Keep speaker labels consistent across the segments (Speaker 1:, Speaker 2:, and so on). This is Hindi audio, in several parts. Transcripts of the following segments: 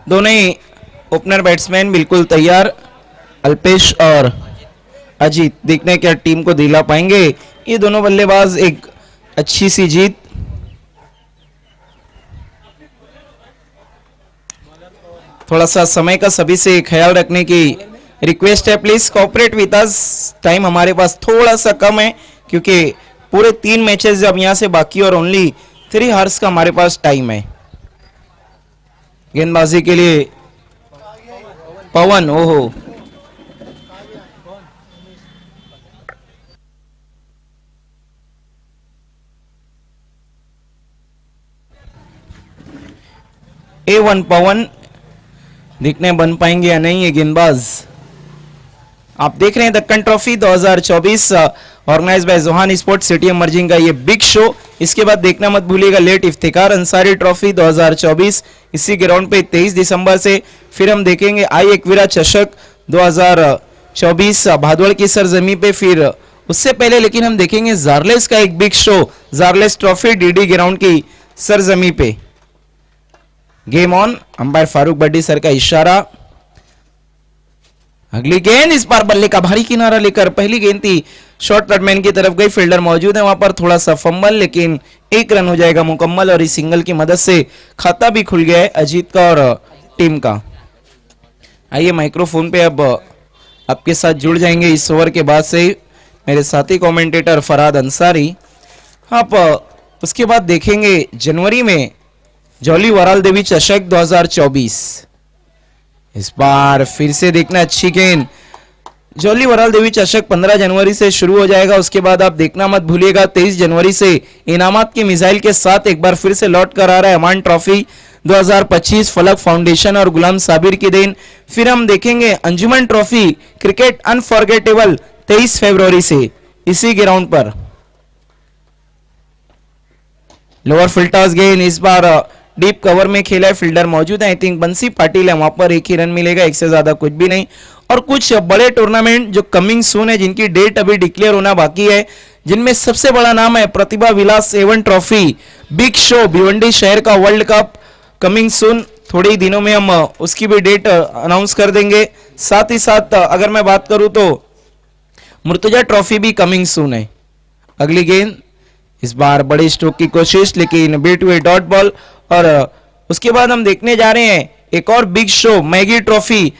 Speaker 1: दोनों ही ओपनर बैट्समैन बिल्कुल तैयार। अल्पेश और अजीत देखने क्या टीम को दिला पाएंगे ये दोनों बल्लेबाज एक अच्छी सी जीत। थोड़ा सा समय का सभी से ख्याल रखने की रिक्वेस्ट है, please cooperate with us. Time हमारे पास थोड़ा सा कम है क्योंकि पूरे 3 मैचेस जब यहां से बाकी और ओनली 3 हार्स का हमारे पास टाइम है। गेंदबाजी के लिए पवन, ओहो A1 पवन दिखने बन पाएंगे या नहीं ये गेंदबाज। आप देख रहे हैं Deccan trophy 2024 organise by Johan sports city emerging का ये बिग शो। इसके बाद देखना मत भूलिएगा लेट इफ्तिकार अंसारी ट्रॉफी 2024 इसी ग्राउंड पे 23 दिसंबर से। फिर हम देखेंगे आई एकवीरा चषक 2024 भादोड़ की सरजमी पे। फिर उससे पहले लेकिन हम देखेंगे जारलेस का एक बिग शो, जारलेस ट्रॉफी डीडी ग्राउंड की सरजमी पे। गेम ऑन, अंपायर फारूक बड्डी सर का इशारा। अगली गेंद इस बार बल्ले का भारी किनारा लेकर पहली गेंद थी शॉर्ट कटमैन की तरफ गई, फील्डर मौजूद है वहां पर, थोड़ा सा फंबल लेकिन 1 रन हो जाएगा मुकम्मल और इस सिंगल की मदद से खाता भी खुल गया है अजीत का और टीम का। आइए माइक्रोफोन पे अब आपके साथ जुड़ जाएंगे इस ओवर के बाद से मेरे साथी कमेंटेटर फरहाद अंसारी। आप उसके बाद देखेंगे जनवरी में जॉली वराल देवी चषक 2024। इस बार फिर से देखना अच्छी गेंद। जॉली वराल देवी चषक 15 जनवरी से शुरू हो जाएगा। उसके बाद आप देखना मत भूलिएगा 23 जनवरी से इनामात की मिसाइल के साथ एक बार फिर से लौट कर आ रहा है अमान ट्रॉफी 2025 फलक फाउंडेशन और गुलाम साबिर की देन। फिर हम देखेंगे अंजुमन ट्रॉफी क्रिकेट अनफॉरगेटेबल 23 फरवरी से इसी ग्राउंड पर। लोअर फुल टॉस गेंद इस बार डीप कवर में खेला है, फील्डर मौजूद है, आई थिंक बंसी पाटिल है वहां पर, 1 ही रन मिलेगा, 1 से ज्यादा कुछ भी नहीं। और कुछ बड़े टूर्नामेंट जो कमिंग सून है जिनकी डेट अभी डिक्लेयर होना बाकी है, जिनमें सबसे बड़ा नाम है प्रतिभा विलास A1 trophy big show Bhiwandi शहर का वर्ल्ड कप कमिंग सून। थोड़े ही दिनों में हम उसकी भी डेट अनाउंस कर देंगे। साथ ही साथ अगर मैं बात करूं तो मुर्तजा ट्रॉफी भी कमिंग सून है। अगली गेंद इस बार बड़े स्ट्रोक की कोशिश लेकिन बी टू ए डॉट बॉल। और उसके बाद हम देखने जा रहे हैं एक और big show Maggi trophy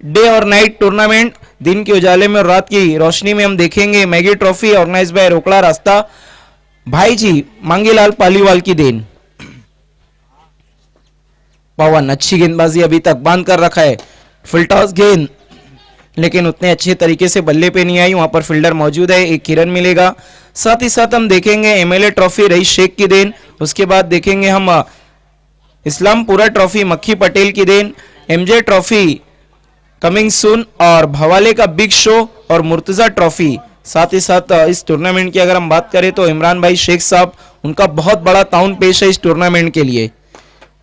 Speaker 1: day और नाइट टूर्नामेंट। दिन के उजाले में और रात की रोशनी में हम देखेंगे मैगी ट्रॉफी ऑर्गेनाइज बाय रोकड़ा रास्ता भाई जी मांगीलाल पालीवाल की देन। पवन अच्छी गेंदबाजी अभी तक बांध कर रखा है, फुल टॉस गेंद लेकिन उतने अच्छे तरीके से बल्ले पे नहीं आई, वहां पर फील्डर मौजूद है, 1 ही रन मिलेगा। साथ ही साथ हम देखेंगे एमएलए ट्रॉफी रईस शेख की देन। उसके बाद देखेंगे हम इस्लामपुरा ट्रॉफी मक्खी पटेल की then, MJ trophy coming soon और भवाले का बिग शो और मुर्तजा ट्रॉफी। साथ ही साथ इस टूर्नामेंट की अगर हम बात करें तो इमरान भाई शेख साहब उनका बहुत बड़ा ताउन पेश है इस टूर्नामेंट के लिए।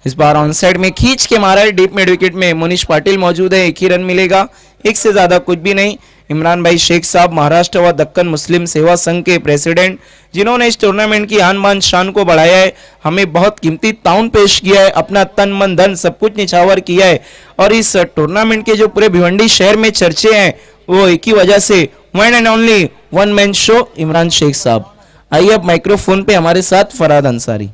Speaker 1: इस बार ऑन साइड में खींच के मारा है, डीप मिड विकेट में मुनीश पाटिल मौजूद है, 1 ही रन मिलेगा, 1 से ज्यादा कुछ भी नहीं। इमरान भाई शेख साहब महाराष्ट्र व दक्कन मुस्लिम सेवा संघ के प्रेसिडेंट, जिन्होंने इस टूर्नामेंट की आन बान शान को बढ़ाया है, हमें बहुत कीमती ताउन पेश किया है, अपना तन मन धन सब कुछ निछावर किया है। और इस टूर्नामेंट के जो पूरे भिवंडी शहर में चर्चे हैं वो एक ही वजह से, one and only one man show Imran Shaikh साहब। आइए अब माइक्रोफोन पे हमारे साथ फरहाद अंसारी।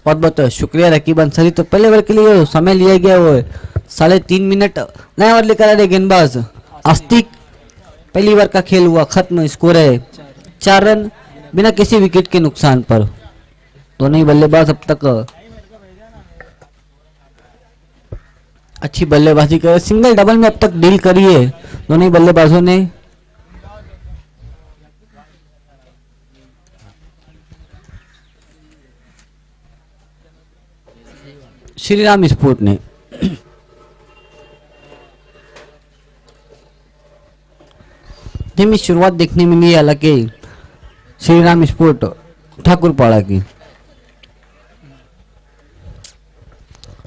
Speaker 2: बहुत बहुत शुक्रिया रकीब अंसारी। तो पहले ओवर के लिए समय लिया गया वो 3.5 मिनट। नया ओवर लेकर आ रहे गेंदबाज आस्तिक। पहली ओवर का खेल हुआ खत्म, स्कोर है 4 रन बिना किसी विकेट के नुकसान पर। दोनों ही बल्लेबाज अब तक अच्छी बल्लेबाजी कर, सिंगल डबल में अब तक डील करी है दोनों ही बल्लेबाजों ने। श्री राम स्पोर्ट ने धीमी शुरुआत देखने में मिली, हालांकि श्री राम स्पोर्ट ठाकुरपाड़ा की।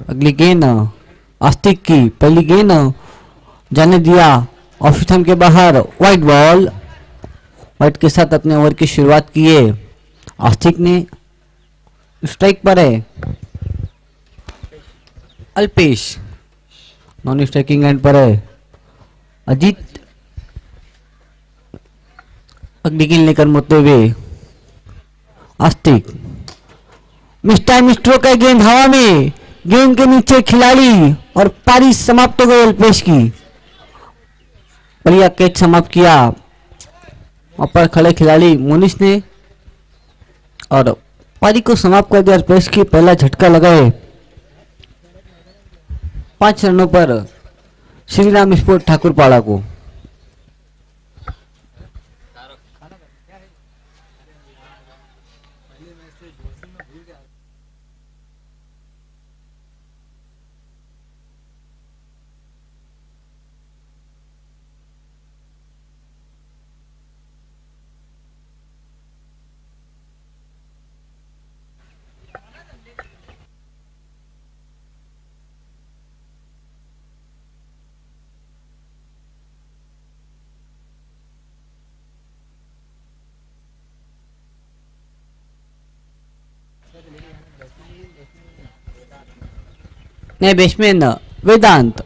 Speaker 2: अगली गेंद आस्तिक की, पहली गेंद जाने दिया ऑफ स्टंप के बाहर, वाइड बॉल। वाइड के साथ अपने ओवर की शुरुआत किए। आस्तिक ने स्ट्राइक पर है। अल्पेश नॉन स्ट्राइकिंग एंड पर है। अजीत अगली गेंद लेकर मुड़ते हुए। आस्तिक मिस टाइम स्ट्रोक है, गेंद हवा में, गेंद के नीचे खिलाड़ी और पारी समाप्त हो गई अल्पेश की। बढ़िया कैच समाप्त किया ऊपर खड़े खिलाड़ी मोनिश ने और पारी को समाप्त कर दिया अल्पेश की। पहला झटका लगाए 5 रनों पर श्री राम स्पोर्ट ठाकुरपाड़ा को। नए बैट्समैन वेदांत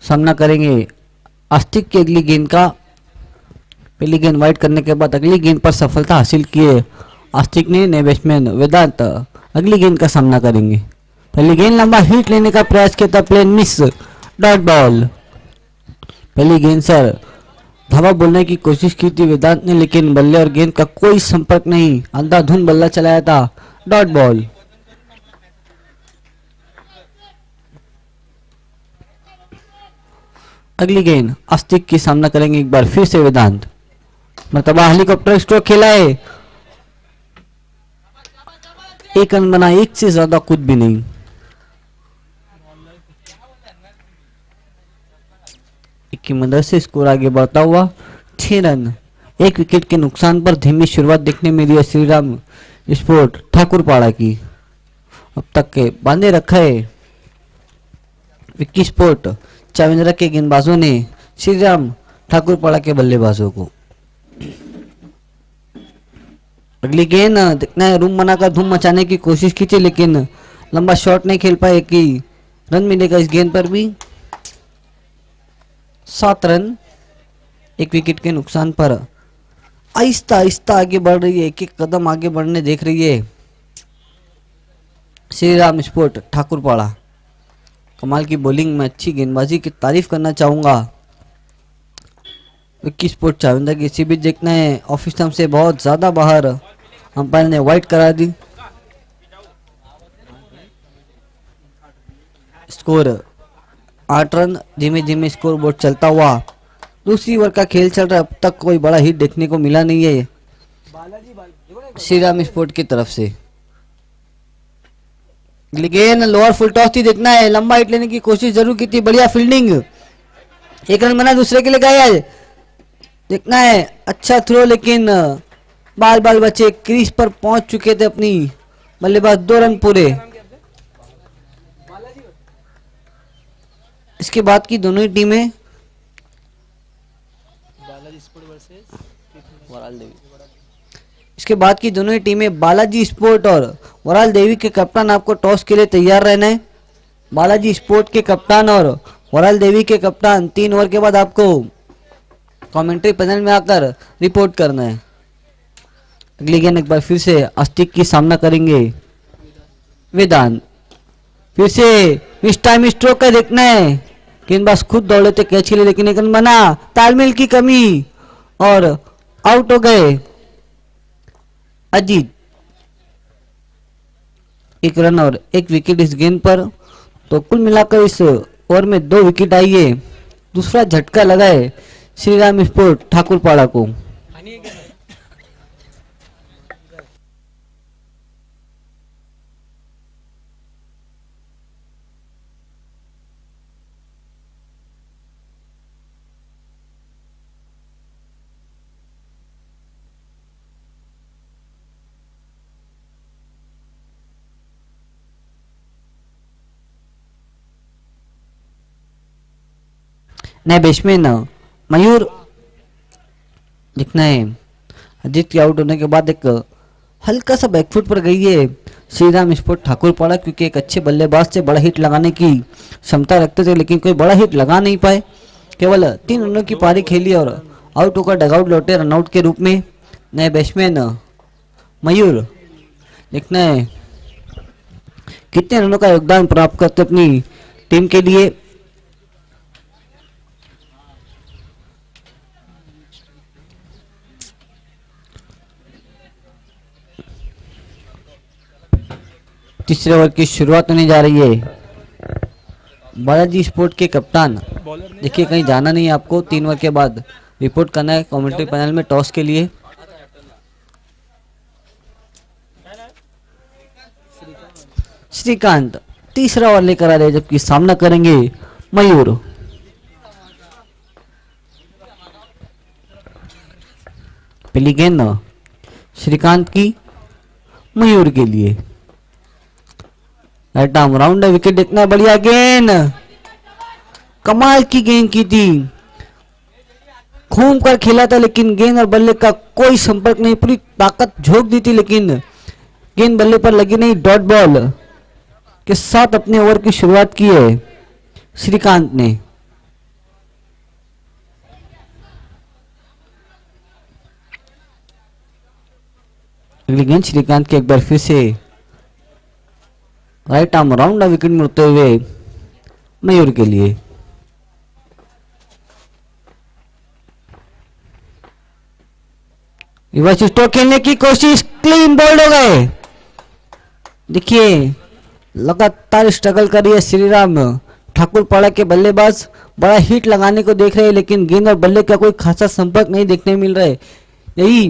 Speaker 2: सामना करेंगे आस्तिक की अगली गेंद का। पहली गेंद वाइड करने के बाद अगली गेंद पर सफलता हासिल किए आस्तिक ने। नए बैट्समैन वेदांत अगली गेंद का सामना करेंगे। पहली गेंद लंबा हिट लेने का प्रयास किया था, प्लेन मिस, डॉट बॉल। पहली गेंद सर धावा बोलने की कोशिश की थी वेदांत ने, लेकिन बल्ले और गेंद का कोई संपर्क नहीं, अंधाधुंध बल्ला चलाया था, डॉट बॉल। अगली गेंद आस्तिक की सामना करेंगे एक बार फिर से वेदांत। मरतबा हेलीकॉप्टर स्ट्रोक खेला है, एक रन बना, एक से ज्यादा कुछ भी नहीं। एक की मदद से स्कोर आगे बढ़ता हुआ 6 रन। एक विकेट के नुकसान पर धीमी शुरुआत देखने में रही श्रीराम स्पोर्ट ठाकुरपाड़ा की। अब तक के बांधे रखे विक्की स्पोर्ट चाविंद्रा के गेंदबाजों ने श्रीराम ठाकुरपाड़ा के बल्लेबाजों को। अगली गेंद देखना है, रूम बनाकर धूम मचाने की कोशिश की थी, लेकिन लंबा शॉट नहीं खेल पाए। कि रन मिलेगा इस गेंद पर भी, 7 रन। एक विकेट के नुकसान पर आहिस्ता आहिस्ता आगे बढ़ रही है, एक एक कदम आगे बढ़ने देख रही है श्रीराम स्पोर्ट ठाकुरपाड़ा। कमाल की बॉलिंग में अच्छी गेंदबाजी की तारीफ करना चाहूंगा विक्की स्पोर्ट चाविंदा की। इसी बीच देखना है ऑफ स्टंप से बहुत ज्यादा बाहर, अंपायर ने वाइड करा दी। Score 8 run. धीमे धीमे स्कोर बोर्ड चलता हुआ दूसरी ओवर का खेल चल रहा है। अब तक कोई बड़ा हिट देखने को मिला नहीं है श्रीराम स्पोर्ट की तरफ से। लेकिन लोअर फुल टॉस थी, देखना है, लंबा हिट लेने की कोशिश जरूर की थी, बढ़िया फील्डिंग, एक रन बना, दूसरे के लिए गया है। देखना है अच्छा थ्रो, लेकिन बाल बाल बचे, क्रीज पर पहुंच चुके थे अपनी बल्लेबाज। 2 रन पूरे। इसके बाद की दोनों ही टीमें बालाजी स्पोर्ट और वराल देवी के कप्तान आपको टॉस के लिए तैयार रहना है। बालाजी स्पोर्ट के कप्तान और वराल देवी के कप्तान 3 ओवर के बाद आपको कमेंट्री पैनल में आकर रिपोर्ट करना है। अगली गेंद एक बार फिर से आस्तिक की सामना करेंगे वेदांत। फिर से मिस टाइम स्ट्रोक का देखना है, गेंदबाज खुद दौड़े थे कैच के लिए, लेकिन एक रन बना, तालमेल की कमी और आउट हो गए अजीत। 1 रन और 1 विकेट इस गेंद पर, तो कुल मिलाकर इस ओवर में 2 विकेट आई है। दूसरा झटका लगा है श्रीराम स्पोर्ट ठाकुरपाड़ा को। नए बैट्समैन मयूर। देखना है अजीत के आउट होने के बाद एक हल्का सा बैकफुट पर गई है श्रीराम स्पोर्ट ठाकुर पाड़ा, क्योंकि एक अच्छे बल्लेबाज से बड़ा हिट लगाने की क्षमता रखते थे, लेकिन कोई बड़ा हिट लगा नहीं पाए। केवल 3 रनों की पारी खेली और आउट होकर डगआउट लौटे रनआउट के रूप में नए बैट्समैन मयूर। देखना है कितने रनों का योगदान प्राप्त करते अपनी टीम के लिए। तीसरे ओवर की शुरुआत होने जा रही है। बालाजी स्पोर्ट के कप्तान, देखिए कहीं जाना नहीं है आपको, 3 ओवर के बाद रिपोर्ट करना है कमेंट्री पैनल में टॉस के लिए। श्रीकांत तीसरा ओवर लेकर आ रहे हैं, जबकि सामना करेंगे मयूर। पहली गेंद श्रीकांत की मयूर के लिए, राइट आर्म राउंड है, विकेट देखना है। बढ़िया गेंद, कमाल की गेंद की थी, घूम कर खेला था, लेकिन गेंद और बल्ले का कोई संपर्क नहीं, पूरी ताकत झोंक दी थी, लेकिन गेंद बल्ले पर लगी नहीं। डॉट बॉल के साथ अपने ओवर की शुरुआत की है श्रीकांत ने। अगली गेंद श्रीकांत के एक बार फिर से राइट आर्म राउंड विकेट मुड़ते हुए मयूर के लिए। रिवर्स स्ट्रोक खेलने की कोशिश, क्लीन बोल्ड हो गए। देखिए लगातार स्ट्रगल कर रही है श्रीराम ठाकुर पाड़ा के बल्लेबाज, बड़ा हिट लगाने को देख रहे हैं, लेकिन गेंद और बल्ले का कोई खासा संपर्क नहीं देखने मिल रहा है। यही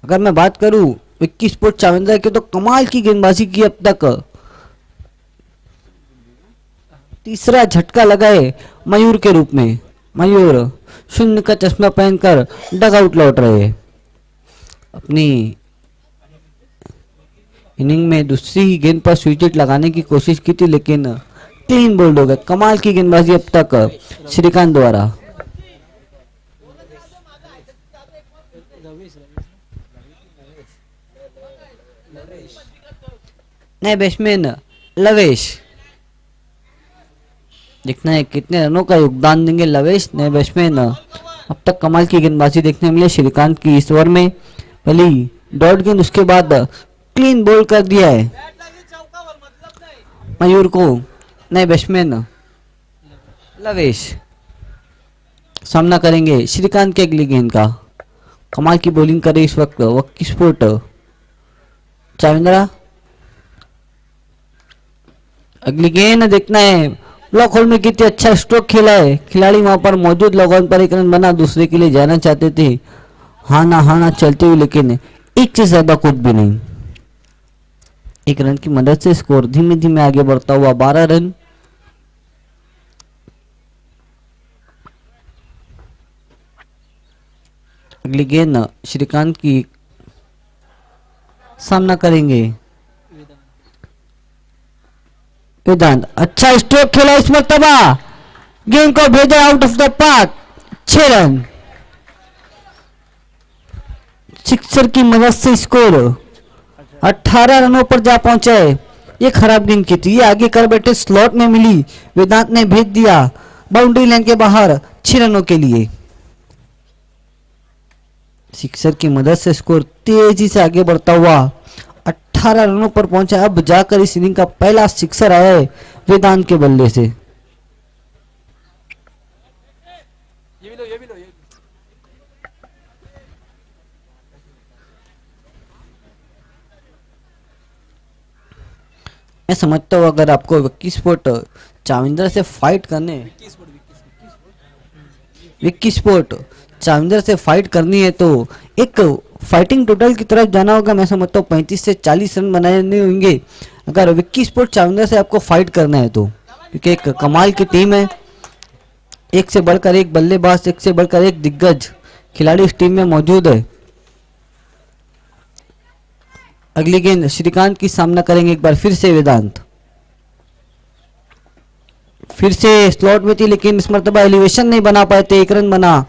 Speaker 2: अगर मैं बात करूं विक्की स्पोर्ट चावंदा की, तो कमाल की गेंदबाजी की अब तक। तीसरा झटका लगा है मयूर के रूप में। मयूर 0 का चश्मा पहनकर डग आउट लौट रहे हैं। अपनी इनिंग में दूसरी गेंद पर स्विच हिट लगाने की कोशिश की थी, लेकिन क्लीन बोल्ड हो गए। कमाल की गेंदबाजी अब तक श्रीकांत द्वारा। नए बैट्समैन लवेश, देखना है कितने रनों का योगदान देंगे लवेश। नए बैट्समैन, अब तक कमाल की गेंदबाजी देखने मिले श्रीकांत की इस ओवर में। पहली डॉट गेंद, उसके बाद क्लीन बोल्ड कर दिया है मयूर को नए बैट्समैन लवेश। सामना करेंगे श्रीकांत के अगली गेंद का। कमाल की बॉलिंग करे इस वक्त विक्की स्पोर्ट चाविंद्रा। अगली गेंद देखना है, ब्लॉक होल में कितने अच्छा स्ट्रोक खेला है खिलाड़ी, वहां पर मौजूद लॉग ऑन पर एक रन बना, दूसरे के लिए जाना चाहते थे, हाना चलते हुए, लेकिन एक से ज्यादा कुछ भी नहीं। 1 रन की मदद से स्कोर धीमे धीमे आगे बढ़ता हुआ 12 रन। अगली गेंद श्रीकांत की, सामना करेंगे वेदांत। अच्छा स्ट्रोक खेला इस मर्तबा, गेंद को भेजा out of the park. 6 run, sixer की मदद से स्कोर 18 रनों पर जा पहुंचा है। ये खराब गेंद की थी, ये आगे कर बैठे स्लॉट में मिली, वेदांत ने भेज दिया बाउंड्री लाइन के बाहर 6 रनों के लिए। सिक्सर की मदद से स्कोर तेजी से आगे बढ़ता हुआ 18 रनों पर पहुंचा। अब जाकर इस इनिंग का पहला सिक्सर आया है वेदांत के बल्ले से। मैं समझता हूँ अगर आपको विक्की स्पोर्ट चाविंदर से फाइट करने, विक्की स्पोर्ट चाविंदर से फाइट करनी है तो एक फाइटिंग टोटल की तरफ जाना होगा। मैं समझता हूँ 35 से 40 रन बनाने होंगे अगर विक्की स्पोर्ट चाविंदर से आपको फाइट करना है तो, क्योंकि एक कमाल की टीम है, एक से बढ़कर एक बल्लेबाज, एक से बढ़कर एक दिग्गज खिलाड़ी इस टीम में मौजूद है। अगली गेंद श्रीकांत की, सामना करेंगे एक बार फिर से वेदांत। फिर से स्लॉट में थी लेकिन इस मरतबा एलिवेशन नहीं बना पाए थे, 1 रन बना।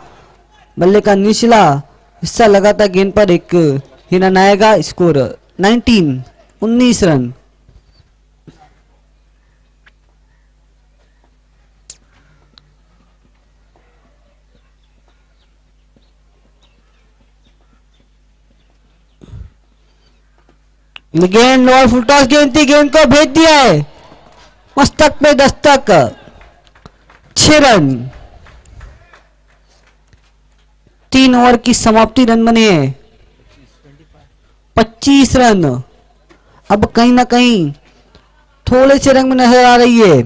Speaker 2: बल्ले का निचला हिस्सा लगा था गेंद पर, एक ही रन आएगा। Score 19 run. गेंद और फुल टॉस गेंद थी, गेंद को भेज दिया है, मस्तक पे दस्तक। 6 रन। 3 ओवर की समाप्ति, रन बने हैं 25 रन। अब कहीं ना कहीं थोड़े से रंग में नजर आ रही है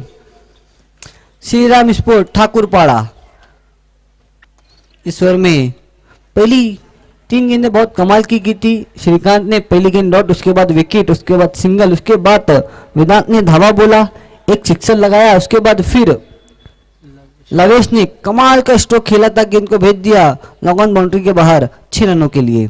Speaker 2: श्री राम स्पोर्ट ठाकुरपाड़ा। इस ओवर में पहली 3 गेंदें बहुत कमाल की थी। श्रीकांत ने पहली गेंद डॉट, उसके बाद विकेट, उसके बाद सिंगल, उसके बाद वेदांत ने धावा बोला, एक सिक्सर लगाया, उसके बाद फिर लवेश ने कमाल का स्ट्रोक खेला था, गेंद को भेज दिया लॉन्ग ऑन बाउंड्री के बाहर 6 रनों के लिए।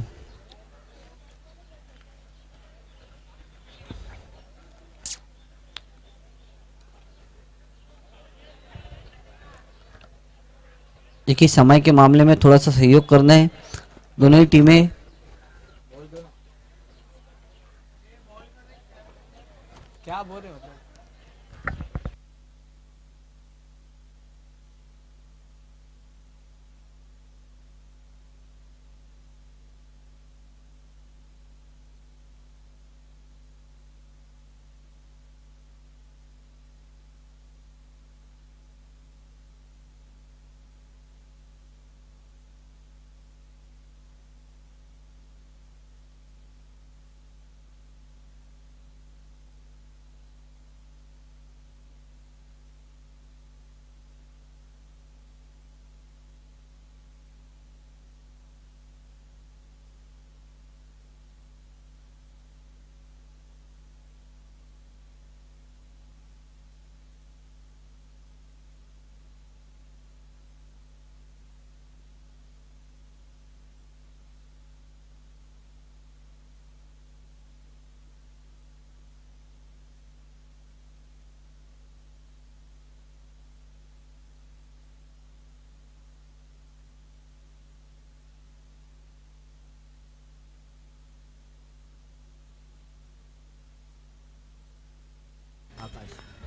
Speaker 2: देखिए समय के मामले में थोड़ा सा सहयोग करना है दोनों ही टीमें।
Speaker 1: क्या बोल रहे हो?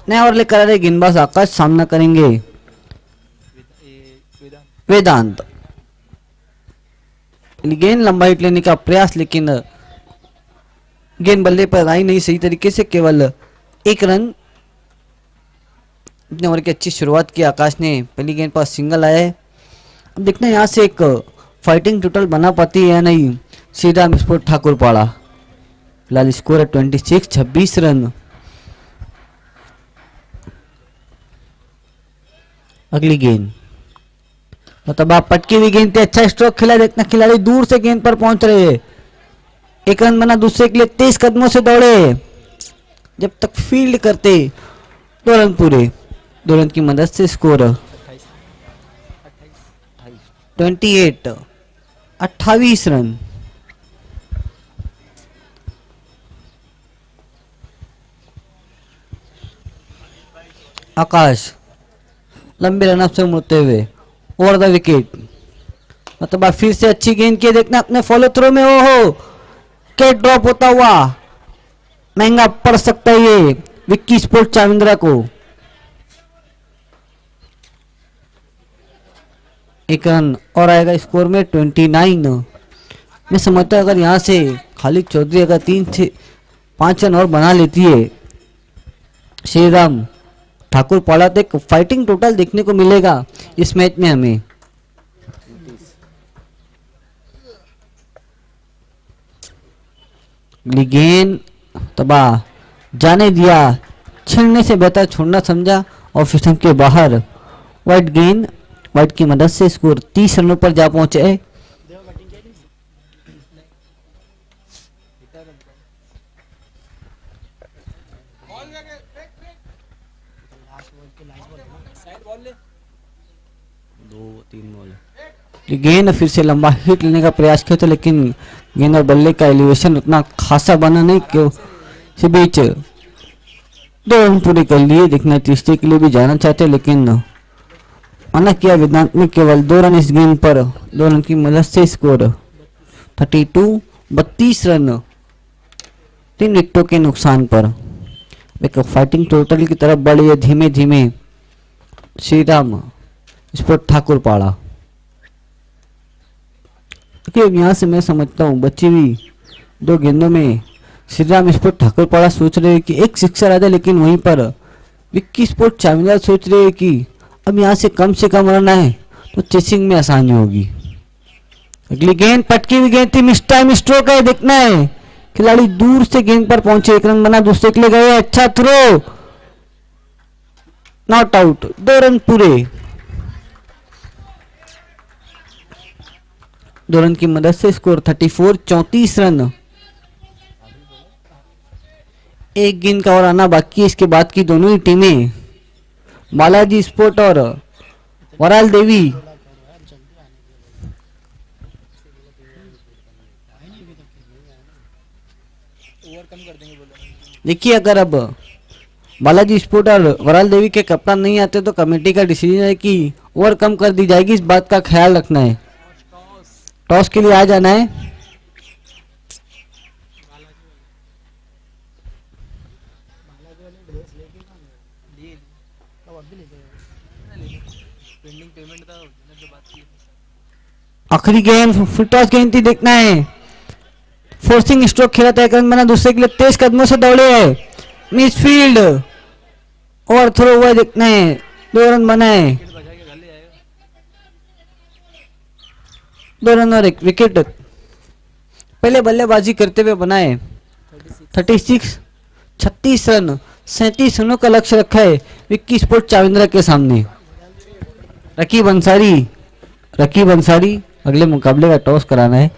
Speaker 2: नया ओवर लेकर आ रहे गेंदबाज आकाश, सामना करेंगे वेदांत। गेंद लंबा हिट लेने का प्रयास, लेकिन गेंद बल्ले पर आई नहीं सही तरीके से, केवल 1 रन। इतने ओवर की अच्छी शुरुआत की आकाश ने, पहली गेंद पर सिंगल आया है। अब देखना यहाँ से एक फाइटिंग टोटल बना पाती है या नहीं श्री राम स्पोर्ट ठाकुरपाड़ा। फिलहाल स्कोर है 26 रन। अगली गेंद मतलब आप पटकी हुई गेंद पे अच्छा स्ट्रोक खेला, देखना खिलाड़ी दूर से गेंद पर पहुंच रहे हैं। 1 रन बना, दूसरे के लिए 23 कदमों से दौड़े, जब तक फील्ड करते 2 रन पूरे। 2 रन की मदद से स्कोर 28 रन। आकाश लंबे रनअप से मुड़ते हुए ओवर द विकेट, मतलब फिर से अच्छी गेंद की, देखना अपने फॉलो थ्रो में, ओहो कैच ड्रॉप होता हुआ महंगा पड़ सकता है ये विक्की स्पोर्ट चाविंद्रा को। 1 रन और आएगा स्कोर में 29। मैं समझता हूं अगर यहां से खालिद चौधरी अगर 3 से 5 रन और बना लेती है श्री राम ठाकुरपाड़ा, तो एक फाइटिंग टोटल देखने को मिलेगा इस मैच में हमें। गेंद तबाह जाने दिया, छीनने से बेहतर छोड़ना समझा और सिस्टम के बाहर। वाइट गेंद, वाइट की मदद से स्कोर 30 रनों पर जा पहुंचे। गेंद फिर से लंबा हिट लेने का प्रयास किया था, लेकिन गेंद और बल्ले का एलिवेशन उतना खासा बना नहीं, क्यों इसी बीच 2 रन पूरे कर लिए। देखना तीसरे के लिए भी जाना चाहते लेकिन मना किया वेदांत ने। केवल 2 रन इस गेंद पर, 2 रन की मदद से स्कोर 32 रन 3 विकेटों के नुकसान पर। एक फाइटिंग टोटल की तरफ बढ़ी है धीमे धीमे श्री राम स्पोर्ट ठाकुर पाड़ा। देखिए यहाँ से मैं समझता हूँ बची हुई 2 गेंदों में श्री राम स्पोर्ट ठाकुर पाड़ा सोच रहे हैं कि एक सिक्सर आ जाए, लेकिन वहीं पर विक्की स्पोर्ट चामिंदा सोच रहे हैं कि अब यहाँ से कम रन आए तो चेसिंग में आसानी होगी। अगली गेंद पटकी हुई गेंद थी, मिस टाइम स्ट्रोक है। देखना है खिलाड़ी दूर से गेंद पर पहुंचे, 1 रन बना, दूसरे के लिए गए। अच्छा थ्रो, नॉट आउट, 2 रन पूरे। 2 रन की मदद से स्कोर 34 रन। एक गेंद का और आना बाकी है। इसके बाद की दोनों ही टीमें बालाजी स्पोर्ट और वराल देवी देखिए अगर अब बालाजी स्पोर्ट और वराल देवी के कप्तान नहीं आते तो कमेटी का डिसीजन है कि ओवर कम कर दी जाएगी। इस बात का ख्याल रखना है। टॉस के लिए आ जाना है। आखिरी गेंद फिर टॉस गेंद थी। देखना है फोर्सिंग स्ट्रोक खेला था, 1 रन बना, दूसरे के लिए तेज कदमों से दौड़े है, मिस फील्ड और थ्रो हुआ। देखना है 2 रन बनाए, 2 रन और 1 विकेट। पहले बल्लेबाजी करते हुए बनाए 36 रन 37 रनों का लक्ष्य रखा है विक्की स्पोर्ट चाविंद्रा के सामने। रकीब अंसारी अगले मुकाबले का टॉस कराना है।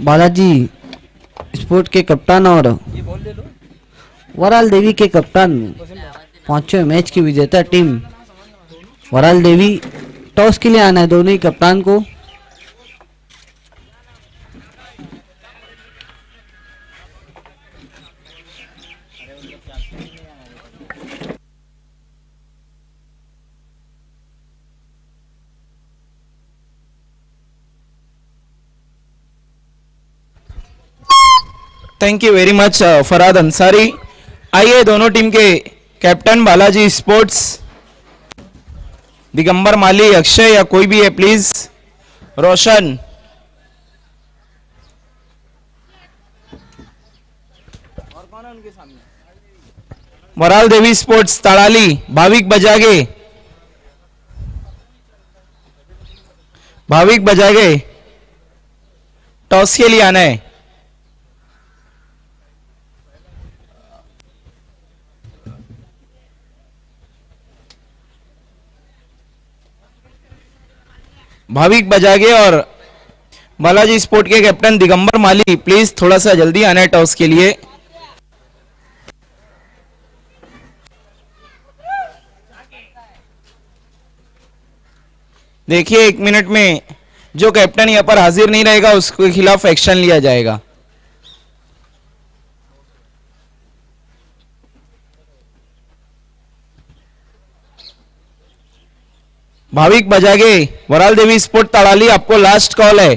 Speaker 2: बालाजी स्पोर्ट के कप्तान और वराल देवी के कप्तान 5वें मैच की विजेता टीम वराल देवी। टॉस के लिए आना है दोनों ही कप्तान को।
Speaker 1: Thank you very much Farhad Ansari. आइए दोनों टीम के कैप्टन बालाजी स्पोर्ट्स दिगंबर माली, अक्षय या कोई भी है please, Roshan, Varal Devi sports Tadali Bhavik Bajage toss के लिए आना है। भाविक बजागे और बालाजी स्पोर्ट के कैप्टन दिगंबर माली प्लीज थोड़ा सा जल्दी आना है टॉस के लिए। देखिए 1 मिनट में जो कैप्टन यहाँ पर हाजिर नहीं रहेगा उसके खिलाफ एक्शन लिया जाएगा। भाविक बजागे, वराल देवी स्पोर्ट तड़ाली, आपको लास्ट कॉल है।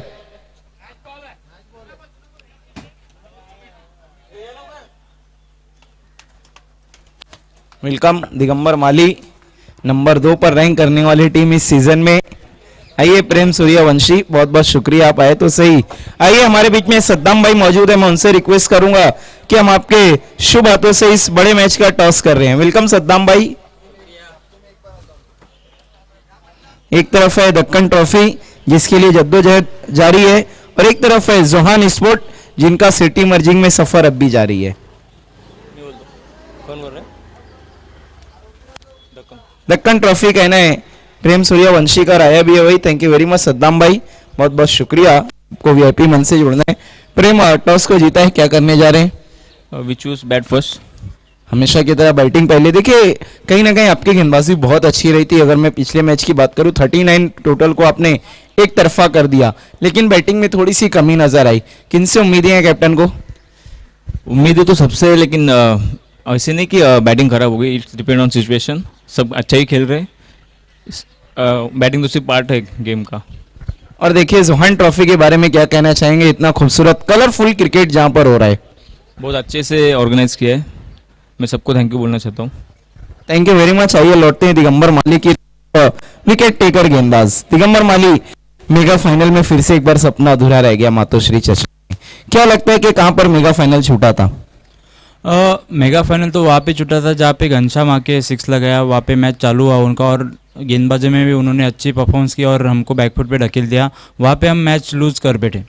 Speaker 1: वेलकम दिगंबर माली, नंबर 2 पर रैंक करने वाली टीम इस सीजन में। आइए प्रेम सूर्यवंशी, बहुत बहुत शुक्रिया आप आए तो सही। आइए हमारे बीच में सद्दाम भाई मौजूद है, मैं उनसे रिक्वेस्ट करूंगा कि हम आपके शुभ हाथों से इस बड़े मैच का टॉस कर रहे हैं। वेलकम सद्दाम भाई। एक तरफ है दक्कन ट्रॉफी जिसके लिए जद्दोजहद जारी है और एक तरफ है जोहान स्पोर्ट जिनका सिटी मर्जिंग में सफर अब भी जारी है। दक्कन ट्रॉफी कहना है प्रेम सूर्यवंशी का राया भी है वही। Thank you very much Saddam भाई, बहुत बहुत शुक्रिया आपको वीआईपी मन से जुड़ना है। प्रेम टॉस को जीता है, क्या करने जा रहे हैं?
Speaker 3: We choose bat first.
Speaker 1: हमेशा की तरह बैटिंग पहले। देखिए कहीं ना कहीं आपकी गेंदबाजी बहुत अच्छी रही थी। अगर मैं पिछले मैच की बात करूं 39 टोटल को आपने एक तरफा कर दिया, लेकिन बैटिंग में थोड़ी सी कमी नजर आई। किन से उम्मीदें हैं कैप्टन को?
Speaker 3: उम्मीदें तो सबसे है, लेकिन ऐसे नहीं कि बैटिंग खराब हो गई. It's depend on situation. सब अच्छा ही खेल रहे हैं. बैटिंग तो सिर्फ पार्ट है गेम का.
Speaker 1: और देखिए जोहान ट्रॉफी के बारे में क्या कहना चाहेंगे, इतना खूबसूरत कलरफुल क्रिकेट जहां पर हो रहा है.
Speaker 3: बहुत अच्छे से ऑर्गेनाइज किया है. मैं सबको थैंक यू बोलना चाहता हूँ.
Speaker 1: Thank you very much. आइए लौटते हैं दिगंबर माली की विकेट टेकर गेंदबाज. दिगंबर माली, मेगा फाइनल में फिर से एक बार सपना अधूरा रह गया मातोश्री चषक में. क्या लगता है कि कहां पर मेगा फाइनल छूटा था?
Speaker 4: मेगा फाइनल तो वहाँ पे छूटा था जहाँ पे घनश्याम आके 6 लगाया. वहाँ पे मैच चालू हुआ उनका और गेंदबाजी में भी उन्होंने अच्छी परफॉर्मेंस की और हमको बैकफुट पे ढकेल दिया. वहाँ पे हम मैच लूज कर बैठे.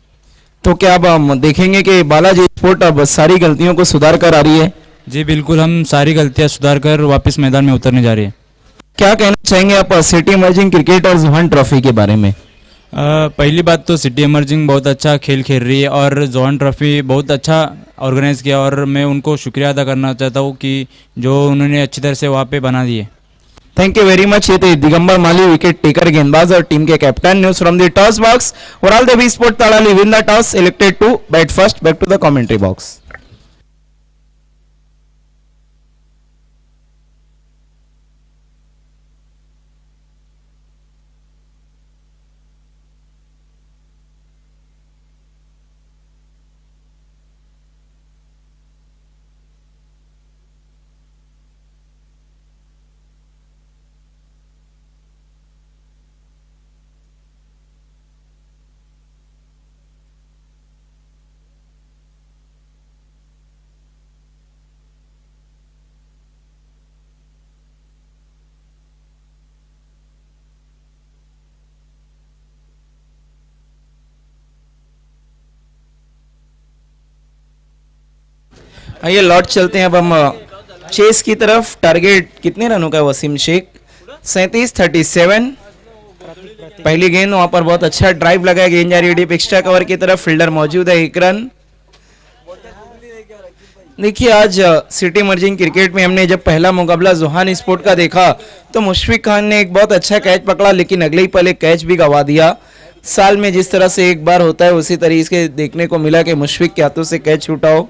Speaker 1: तो क्या अब हम देखेंगे कि बालाजी स्पोर्ट अब सारी गलतियों को सुधार कर आ रही है?
Speaker 4: जी बिल्कुल, हम सारी गलतियाँ सुधार कर वापस मैदान में उतरने जा रही है.
Speaker 1: क्या कहना चाहेंगे आप सिटी इमर्जिंग क्रिकेट और जोहान ट्रॉफी के बारे में?
Speaker 4: पहली बात तो सिटी इमर्जिंग बहुत अच्छा खेल खेल रही है और जोहान ट्रॉफी बहुत अच्छा ऑर्गेनाइज किया और मैं उनको शुक्रिया अदा करना चाहता हूँ कि जो उन्होंने अच्छी तरह से वहाँ पे बना दिए.
Speaker 1: Thank you very much. ये थे दिगंबर माली विकेट टेकर गेंदबाज और टीम के captain. News from the toss box. Overall Devi sport Talali win the toss, elected to bat first. Back to the commentary box. आइए लौट चलते हैं अब हम चेस की तरफ. टारगेट कितने रनों का है वसीम शेख? 37-37. पहली गेंद वहां पर बहुत अच्छा ड्राइव लगाया. गेंद जा रही है डीप एक्स्ट्रा कवर की तरफ. फील्डर मौजूद है. 1 रन. देखिए आज सिटी इमर्जिंग क्रिकेट में हमने जब पहला मुकाबला जोहान स्पोर्ट का देखा तो मुशफिक खान ने एक बहुत अच्छा कैच पकड़ा, लेकिन अगले ही पल एक कैच भी गवा दिया. साल में जिस तरह से एक बार होता है उसी तरीके से देखने को मिला कि मुशफिक के हाथों से कैच छूटा हो.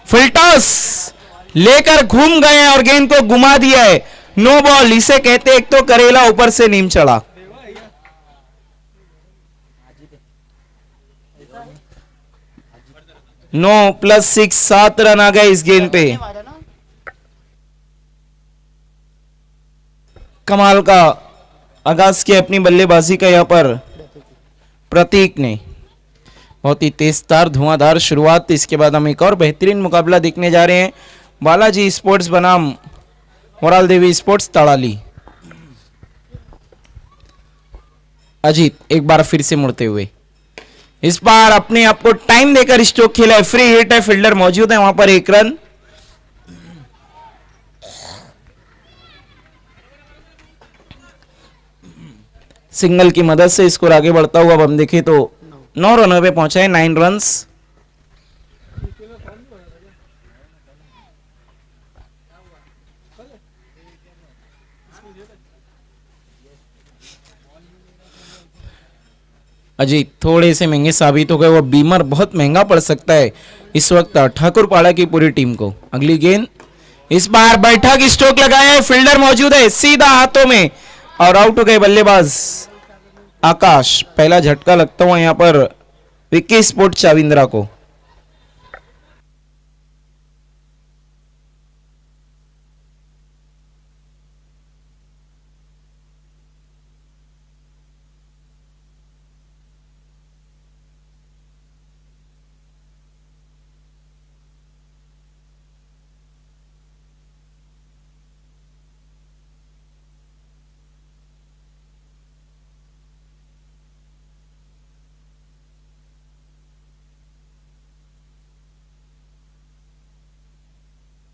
Speaker 1: फुल टॉस लेकर घूम गए और गेंद को घुमा दिया है. No ball. इसे कहते एक तो करेला ऊपर से नीम चढ़ा. नो +6. 7 रन आ गए इस गेंद पे. कमाल का आगाज किया अपनी बल्लेबाजी का यहां पर प्रतीक ने. बहुत ही तेजतार धुआंधार शुरुआत. इसके बाद हम एक और बेहतरीन मुकाबला देखने जा रहे हैं. बालाजी स्पोर्ट्स बनाम मोराल देवी स्पोर्ट्स तड़ाली. अजीत एक बार फिर से मुड़ते हुए, इस बार अपने आप को टाइम देकर स्ट्रोक खेला है. फ्री हिट है. फील्डर मौजूद है वहां पर. 1 रन. सिंगल की मदद से स्कोर आगे बढ़ता हुआ अब हम देखें तो 9 रनों पे पहुंचा है. 9 रन्स. अजीत थोड़े से महंगे साबित हो गए. वो बीमर बहुत महंगा पड़ सकता है इस वक्त ठाकुरपाड़ा की पूरी टीम को. अगली गेंद इस बार बैठक स्ट्रोक लगाया है. फील्डर मौजूद है. सीधा हाथों में और आउट हो गए बल्लेबाज आकाश. पहला झटका लगता हुआ यहां पर विक्की स्पोर्ट चाविंद्रा को.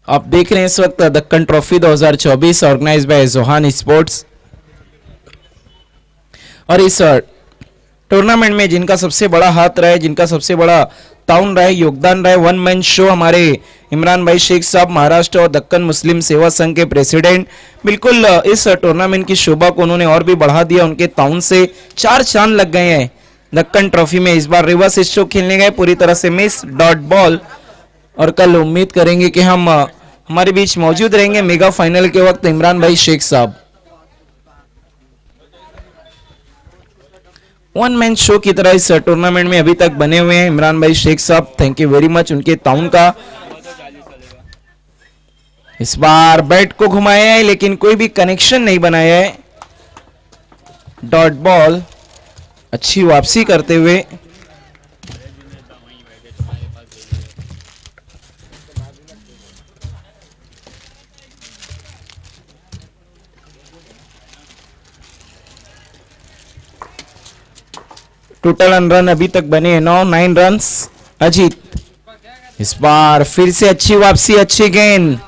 Speaker 1: आप देख रहे हैं इस वक्त Deccan trophy 2024 organise by Johan sports. और इस टूर्नामेंट में जिनका सबसे बड़ा हाथ रहा है, जिनका सबसे बड़ा ताउन रहा है, योगदान रहा है, वन मैन शो हमारे इमरान भाई शेख साहब, महाराष्ट्र और दक्कन मुस्लिम सेवा संघ के प्रेसिडेंट। बिल्कुल इस टूर्नामेंट की शोभा को उन्होंने और भी बढ़ा दिया। उनके ताउन से 4 चांद लग गए हैं दक्कन ट्रॉफी में। इस बार रिवर्स स्ट्रोक खेलने गए, पूरी तरह से मिस डॉट बॉल। और कल उम्मीद करेंगे कि हम हमारे बीच मौजूद रहेंगे मेगा फाइनल के वक्त इमरान भाई शेख साहब। वन मैन शो की तरह इस टूर्नामेंट में अभी तक बने हुए हैं इमरान भाई शेख साहब। थैंक यू वेरी मच उनके ताउन का। इस बार बैट को घुमाया है लेकिन कोई भी कनेक्शन नहीं बनाया है। डॉट बॉल, अच्छी वापसी करते हुए। टोटल रन अभी तक बने हैं 9 रन्स। अजीत इस बार फिर से अच्छी वापसी, अच्छी गेंद।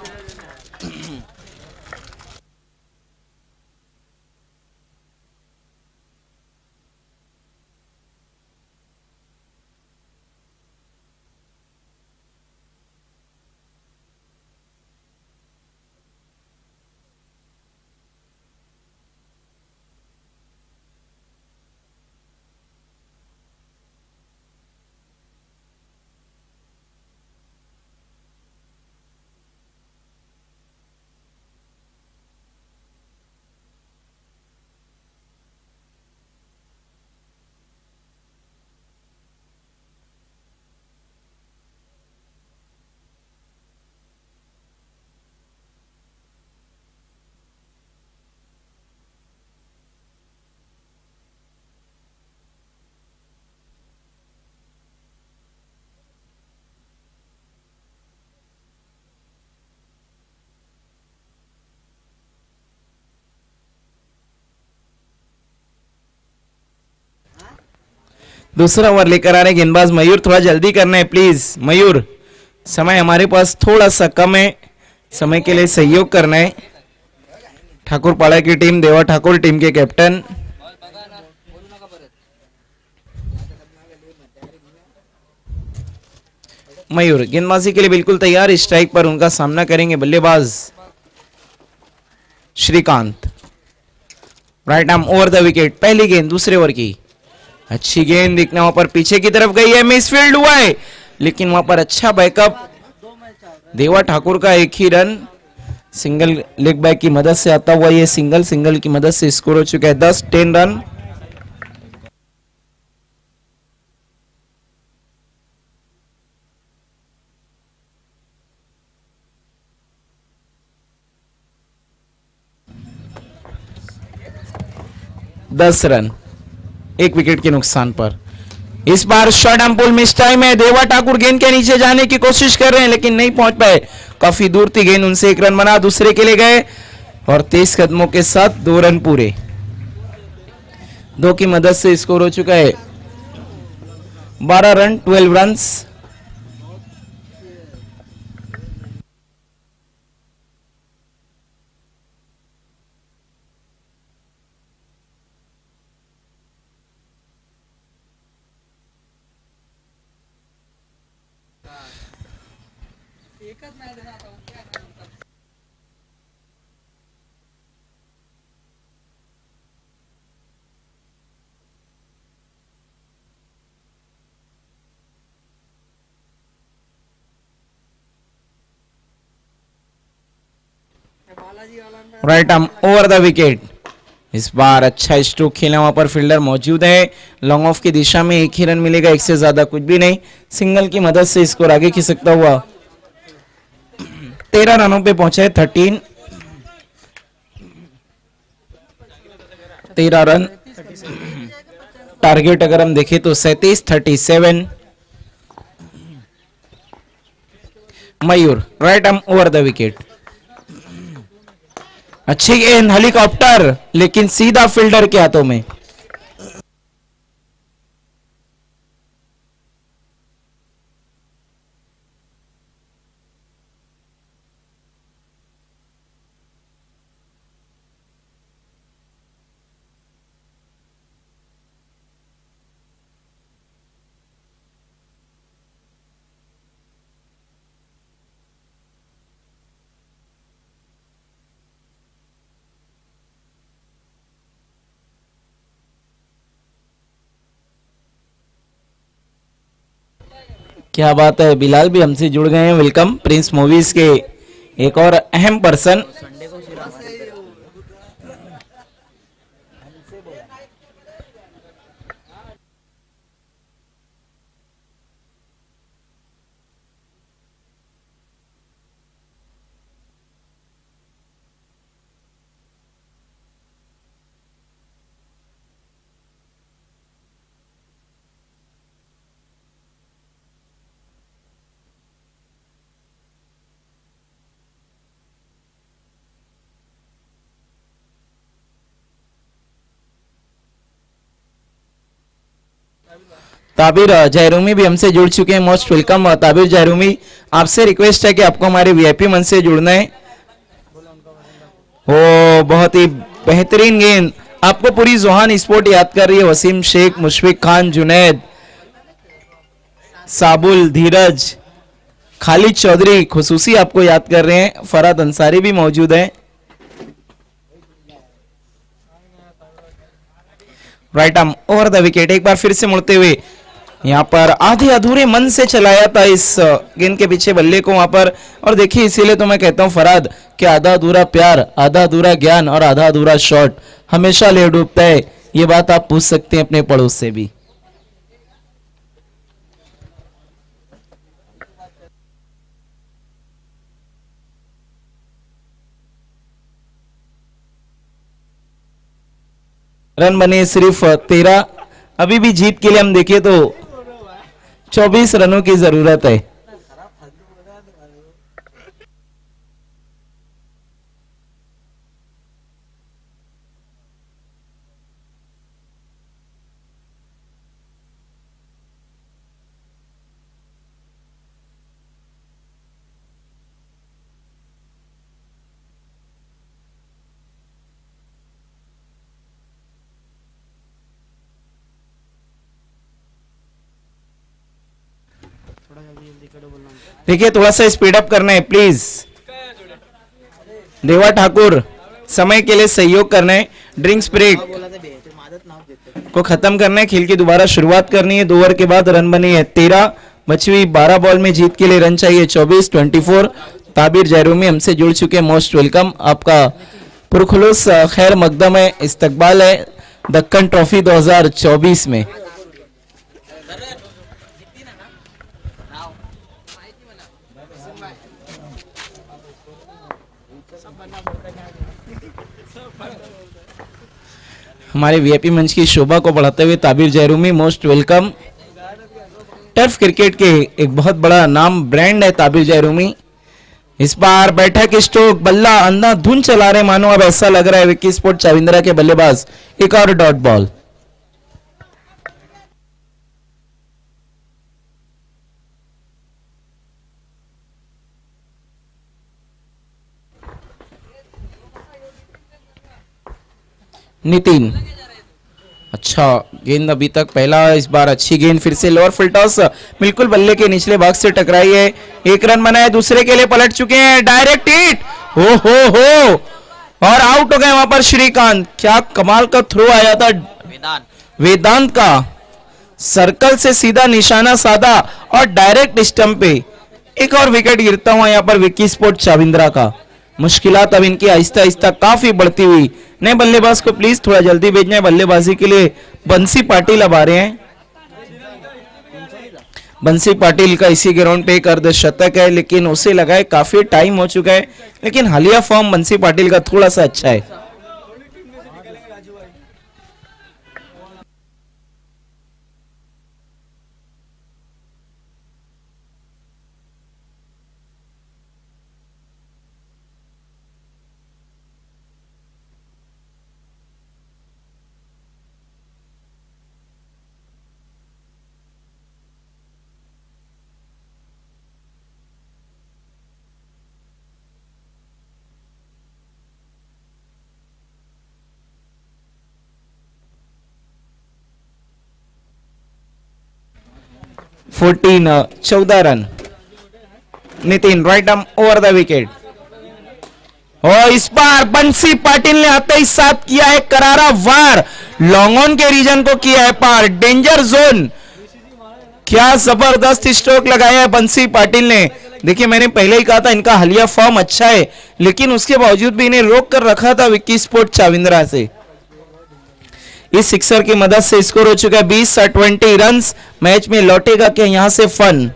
Speaker 1: दूसरा ओवर लेकर आ रहे गेंदबाज मयूर। थोड़ा जल्दी करना है प्लीज मयूर, समय हमारे पास थोड़ा सा कम है, समय के लिए सहयोग करना है। ठाकुर पाड़ा की टीम, देवा ठाकुर टीम के कैप्टन। मयूर गेंदबाजी के लिए बिल्कुल तैयार। स्ट्राइक पर उनका सामना करेंगे बल्लेबाज Shrikant. Right arm over the wicket. पहली गेंद दूसरे ओवर की, अच्छी गेंद। दिखना वहां पर पीछे की तरफ गई है, मिसफील्ड हुआ है लेकिन वहां पर अच्छा बैकअप। देवा ठाकुर का एक ही रन सिंगल लेग बैक की मदद से आता हुआ ये सिंगल की मदद से स्कोर हो चुका है 10 रन। दस रन 1 विकेट के नुकसान पर। इस बार short arm pull miss time है। देवा ठाकुर गेंद के नीचे जाने की कोशिश कर रहे हैं लेकिन नहीं पहुंच पाए। काफी दूर थी गेंद, उनसे 1 रन बना। दूसरे के लिए गए और 23 कदमों के साथ 2 रन पूरे। 2 की मदद से स्कोर हो चुका है 12 run 12 runs. Right arm over the wicket. इस बार अच्छा स्ट्रोक खेला, वहां पर फील्डर मौजूद है। लॉन्ग ऑफ की दिशा में 1 ही रन मिलेगा, 1 से ज्यादा कुछ भी नहीं। सिंगल की मदद से स्कोर आगे खिसकता हुआ 13 रनों पे पहुंचा है। 13 रन टारगेट अगर हम देखें तो 37 Mayur right arm over the wicket. अच्छी गेंद, हेलीकॉप्टर लेकिन सीधा फील्डर के हाथों में। क्या बात है, बिलाल भी हमसे जुड़ गए हैं। वेलकम, प्रिंस मूवीज के एक और अहम पर्सन। ताबिर जयरूमी भी हमसे जुड़ चुके हैं। मोस्ट वेलकम ताबिर जयरूमी, आपसे रिक्वेस्ट है कि आपको हमारे वीआईपी मंच से जुड़ना है। ओ बहुत ही बेहतरीन गेंद, आपको पूरी जोहान स्पोर्ट याद कर रही है। वसीम शेख, मुशफिक खान, जुनैद, साबुल, धीरज, खालिद चौधरी खुसूसी आपको याद कर रहे हैं। फरहद अंसारी भी मौजूद है। Right arm over the wicket, एक बार फिर से मुड़ते हुए यहाँ पर आधे अधूरे मन से चलाया था इस गेंद के पीछे बल्ले को वहां पर। और देखिए, इसीलिए तो मैं कहता हूं फरहद कि आधा अधूरा प्यार, आधा अधूरा ज्ञान और आधा अधूरा शॉट हमेशा ले डूबता है। ये बात आप पूछ सकते हैं अपने पड़ोस से भी। रन बने सिर्फ 13। अभी भी जीत के लिए हम देखें तो 24 रनों की जरूरत है। देखिए, थोड़ा सा स्पीड अप करना है प्लीज। देवा ठाकुर, समय के लिए सहयोग करना है। ड्रिंक्स ब्रेक को खत्म करना है, खेल की दोबारा शुरुआत करनी है। 2 ओवर के बाद रन बने हैं 13, बची हुई 12 बॉल में जीत के लिए रन चाहिए 24। ताबिर जयरूमी हमसे जुड़ चुके हैं। मोस्ट वेलकम, आपका पुरखुलूस खैर मकदम है, इस्तकबाल है दक्कन ट्रॉफी 2024 में। हमारे वीआईपी मंच की शोभा को बढ़ाते हुए Tabir Jayrumi, most welcome. Turf cricket के एक बहुत बड़ा नाम ब्रांड है ताबिर जयरूमी। इस बार बैठक स्ट्रोक, बल्ला अंधाधुन चला रहे मानो, अब ऐसा लग रहा है विकी स्पोर्ट चाविंद्रा के बल्लेबाज। एक और डॉट बॉल। नितिन, अच्छा गेंद अभी तक पहला, इस बार अच्छी गेंद, फिर से लोअर फुल टॉस, बिल्कुल बल्ले के निचले भाग से टकराई है। 1 रन बना है, दूसरे के लिए पलट चुके हैं। डायरेक्ट हिट, हो और आउट हो गए वहां पर श्रीकांत। क्या कमाल का थ्रो आया था वेदांत का, सर्कल से सीधा निशाना साधा और डायरेक्ट स्टंप पे। एक और विकेट गिरता हुआ यहाँ पर विकी स्पोर्ट चाविंद्रा का। मुश्किलात अब इनकी आहिस्ता आहिस्ता काफी बढ़ती हुई। नए बल्लेबाज को प्लीज थोड़ा जल्दी भेजना है, बल्लेबाजी के लिए बंसी पाटिल अब आ रहे हैं। बंसी पाटिल का इसी ग्राउंड पे एक अर्धशतक है, लेकिन उसे लगा है काफी टाइम हो चुका है, लेकिन हालिया फॉर्म बंसी पाटिल का थोड़ा सा अच्छा है। Fourteen 14 run. Nitin right arm over the wicket. और इस बार बंसी पाटिल ने आते ही साथ किया है करारा वार, लॉन्ग ऑन के रीजन को किया है पार। डेंजर जोन क्या जबरदस्त स्ट्रोक लगाया है बंसी पाटिल ने। देखिए मैंने पहले ही कहा था इनका हालिया फॉर्म अच्छा है, लेकिन उसके बावजूद भी इन्हें रोक कर रखा था विक्की स्पोर्ट चाविंद्रा से। इस सिक्सर की मदद से स्कोर हो चुका है 20-20 रन्स। मैच में लौटेगा क्या यहां से फन।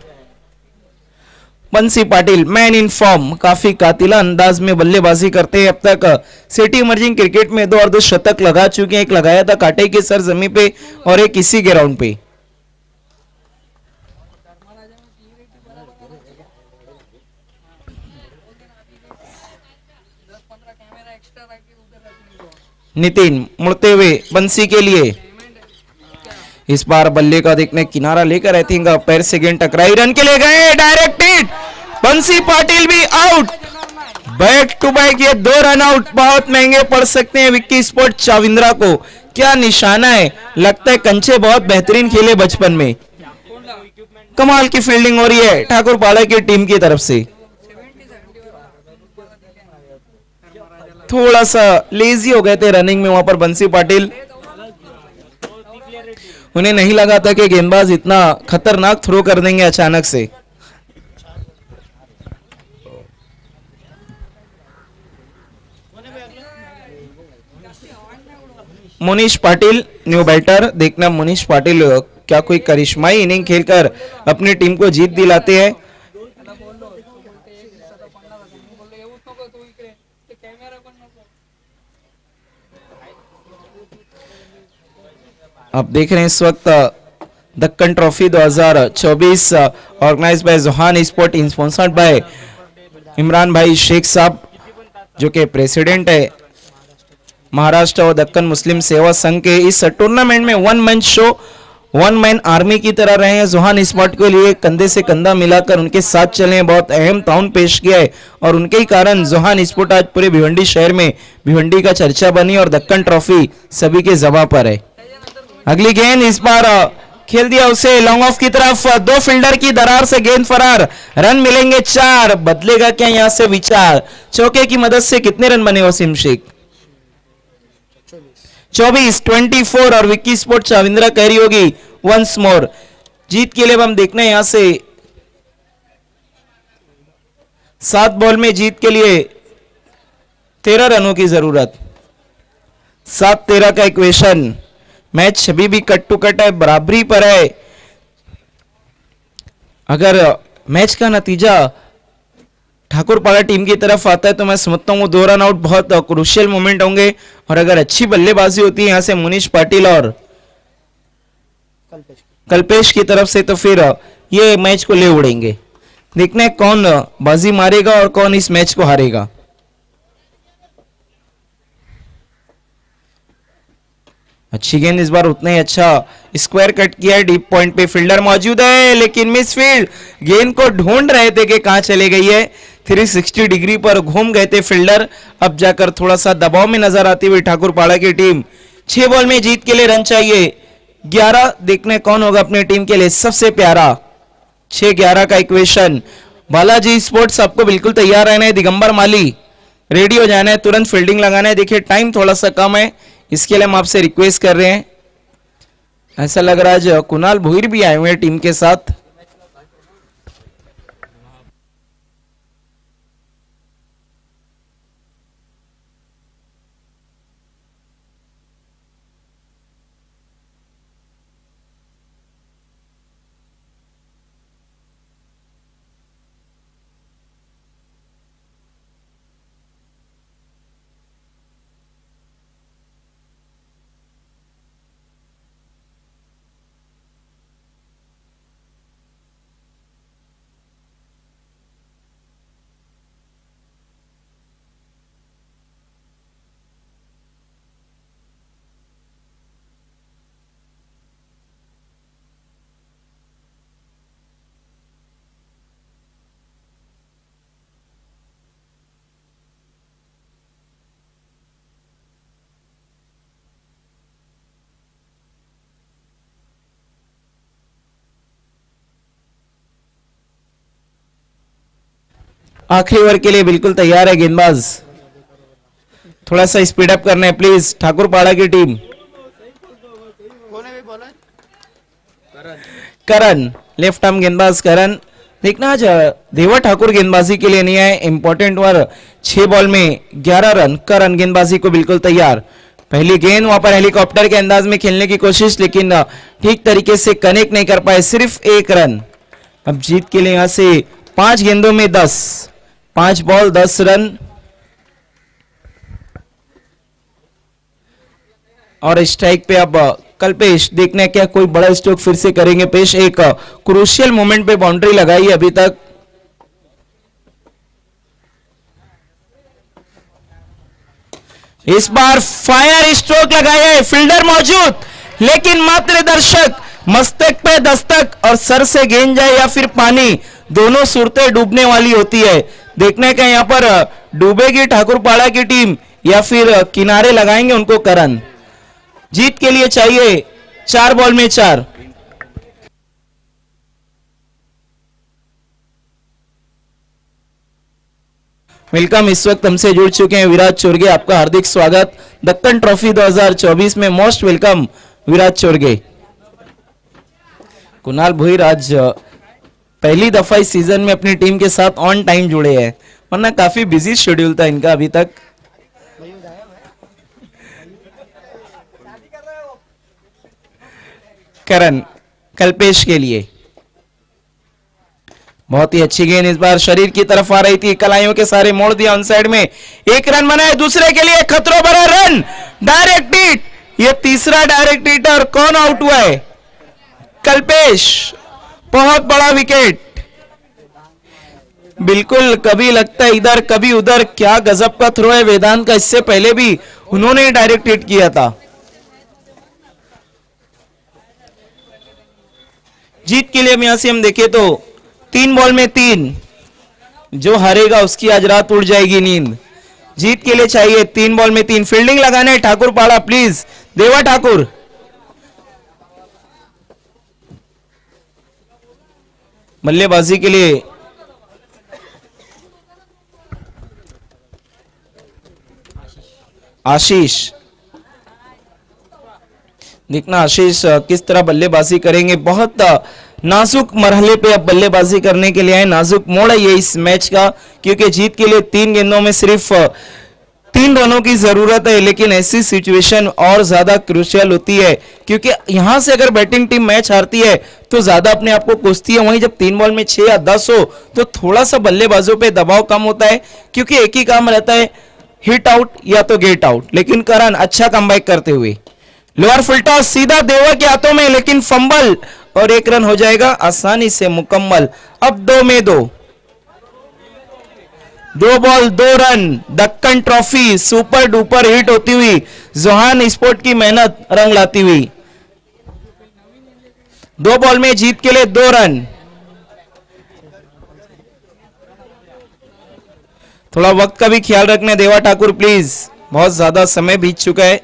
Speaker 1: बंसी पाटिल मैन इन फॉर्म, काफी कातिला अंदाज में बल्लेबाजी करते हैं। अब तक सिटी इमर्जिंग क्रिकेट में 2 अर्धशतक लगा चुके हैं। एक लगाया था काटे के सर जमीन पे और एक इसी के राउंड पे। नितिन मुड़ते हुए बंसी के लिए, इस बार बल्ले का देखने किनारा लेकर आई थिंक पैर से गेंद टकराई, रन के लिए गए, डायरेक्ट हिट, बंसी पाटिल भी आउट। बैक टू बैक ये 2 रन आउट बहुत महंगे पड़ सकते हैं विक्की स्पोर्ट चाविंद्रा को। क्या निशाना है, लगता है कंचे बहुत बेहतरीन खेले बचपन में। कमाल की फील्डिंग हो रही है ठाकुर पाड़ा की टीम की तरफ से। थोड़ा सा लेजी हो गए थे रनिंग में वहां पर बंसी पाटिल। उन्हें नहीं लगा था कि गेंदबाज इतना खतरनाक थ्रो कर देंगे अचानक से। मुनीश पाटिल न्यू बैटर, देखना मुनीश पाटिल क्या कोई करिश्माई इनिंग खेलकर अपनी टीम को जीत दिलाते हैं। आप देख रहे हैं इस वक्त Deccan trophy 2024 organise by Johan sport, sponsored by Imran भाई शेख साहब जो कि प्रेसिडेंट है महाराष्ट्र और दक्कन मुस्लिम सेवा संघ के। इस टूर्नामेंट में 1 मैन शो 1 मैन आर्मी की तरह रहे हैं जोहान स्पोर्ट के लिए, कंधे से कंधा मिलाकर उनके साथ चले, बहुत अहम ताउन पेश किया है और उनके ही कारण जोहान स्पोर्ट आज पूरे भिवंडी शहर में भिवंडी का चर्चा बनी और दक्कन ट्रॉफी सभी के ज़बां पर है। अगली गेंद इस बार खेल दिया उसे लॉन्ग ऑफ की तरफ, 2 फील्डर की दरार से गेंद फरार, रन मिलेंगे 4। बदलेगा क्या यहां से विचार, चौके की मदद से कितने रन बने वसीम शेख? 24-24 और विक्की स्पोर्ट चाविंद्रा कह रही होगी वंस मोर। जीत के लिए हम देखना है यहां से 7 बॉल में जीत के लिए 13 रनों की जरूरत। 7-13 का इक्वेशन, मैच अभी भी कट टू कट है, बराबरी पर है। अगर मैच का नतीजा ठाकुरपाड़ा टीम की तरफ आता है तो मैं समझता हूँ 2 रन आउट बहुत क्रूशियल मोमेंट होंगे और अगर अच्छी बल्लेबाजी होती है यहां से मुनीश पाटिल और कल्पेश की तरफ से तो फिर ये मैच को ले उड़ेंगे। देखना है कौन बाजी मारेगा और कौन इस मैच को हारेगा। अच्छी गेंद इस बार उतना ही अच्छा स्क्वायर कट किया है, डीप पॉइंट पे फील्डर मौजूद है लेकिन मिस फील्ड, गेंद को ढूंढ रहे थे कि कहां चले गई है। 360 डिग्री पर घूम गए थे फील्डर, अब जाकर थोड़ा सा दबाव में नजर आती हुई ठाकुरपाड़ा की टीम। 6 बॉल में जीत के लिए रन चाहिए 11। देखने कौन होगा अपनी टीम के लिए सबसे प्यारा। 6-11 का इक्वेशन। बालाजी स्पोर्ट्स आपको बिल्कुल तैयार रहना है, दिगंबर माली रेडी हो जाना है, तुरंत फील्डिंग लगाना है। देखिए टाइम थोड़ा सा कम है, इसके लिए हम आपसे रिक्वेस्ट कर रहे हैं। ऐसा लग रहा है आज कुणाल भोईर भी आए हुए हैं टीम के साथ। आखिरी ओवर के लिए बिल्कुल तैयार है गेंदबाज, थोड़ा सा स्पीड अप करना है प्लीज ठाकुरपाड़ा की टीम। करण, लेफ्ट आर्म गेंदबाज करण। देखना आज देवा ठाकुर गेंदबाजी के लिए नहीं आए। इंपॉर्टेंट ओवर 6 बॉल में 11 रन। करण गेंदबाजी को बिल्कुल तैयार। पहली गेंद वहां पर हेलीकॉप्टर के अंदाज में खेलने की कोशिश, लेकिन ठीक तरीके से कनेक्ट नहीं कर पाए, सिर्फ 1 रन। अब जीत के लिए यहां से 5 गेंदों में 10, 5 बॉल 10 रन। और स्ट्राइक पे अब कल्पेश, देखना है क्या कोई बड़ा स्ट्रोक फिर से करेंगे पेश। एक क्रूशियल मोमेंट पे बाउंड्री लगाई है अभी तक। इस बार फायर स्ट्रोक लगाया है, फील्डर मौजूद, लेकिन मात्र दर्शक मस्तक पे दस्तक और सर से गेंद जाए या फिर पानी, दोनों सूरतें डूबने वाली होती है। देखने का यहां पर डूबेगी ठाकुरपाड़ा की टीम या फिर किनारे लगाएंगे उनको करण। जीत के लिए चाहिए 4 बॉल में 4। वेलकम, इस वक्त हमसे जुड़ चुके हैं विराज चोरगे, आपका हार्दिक स्वागत। दक्कन ट्रॉफी 2024 में मोस्ट वेलकम विराज चोरगे। कुणाल भोईर आज पहली दफा इस सीजन में अपनी टीम के साथ ऑन टाइम जुड़े हैं, वरना काफी बिजी शेड्यूल था इनका अभी तक। करण कल्पेश के लिए बहुत ही अच्छी गेंद इस बार शरीर की तरफ आ रही थी, कलाइयों के सारे मोड़ दिया ऑन साइड में। 1 रन बनाए, दूसरे के लिए खतरों भरा रन, डायरेक्ट हिट, ये तीसरा डायरेक्ट हिट। और कौन आउट हुआ है? कल्पेश। बहुत बड़ा विकेट, बिल्कुल कभी लगता है इधर कभी उधर। क्या गजब का थ्रो है वेदांत का, इससे पहले भी उन्होंने डायरेक्ट हिट किया था। जीत के लिए यहां से हम देखें तो 3 बॉल में 3, जो हारेगा उसकी आज रात उड़ जाएगी नींद। जीत के लिए चाहिए 3 बॉल में 3। फील्डिंग लगाना है ठाकुरपाड़ा, प्लीज देवा ठाकुर। बल्लेबाजी के लिए आशीष, देखना आशीष किस तरह बल्लेबाजी करेंगे। बहुत नाजुक मरहले पे अब बल्लेबाजी करने के लिए आए, नाजुक मोड़ है ये इस मैच का, क्योंकि जीत के लिए 3 गेंदों में सिर्फ 3 रनों की जरूरत है। लेकिन ऐसी सिचुएशन और ज्यादा क्रूशियल होती है, क्योंकि यहां से अगर बैटिंग टीम मैच हारती है तो ज्यादा अपने आप को कोसती है। वहीं जब 3 बॉल में 6 या 10 हो तो थोड़ा सा बल्लेबाजों पे दबाव कम होता है, क्योंकि एक ही काम रहता है, हिट आउट या तो गेट आउट। लेकिन करण अच्छा कमबैक करते हुए, लोअर फुल टॉस सीधा देवा के हाथों में, लेकिन फंबल और 1 रन हो जाएगा आसानी से मुकम्मल। अब 2 में 2, 2 ball 2 run. Deccan trophy super duper hit होती हुई, जोहान स्पोर्ट की मेहनत रंग लाती हुई। 2 बॉल में जीत के लिए 2 रन। थोड़ा वक्त का भी ख्याल रखना देवा ठाकुर प्लीज, बहुत ज्यादा समय बीत चुका है।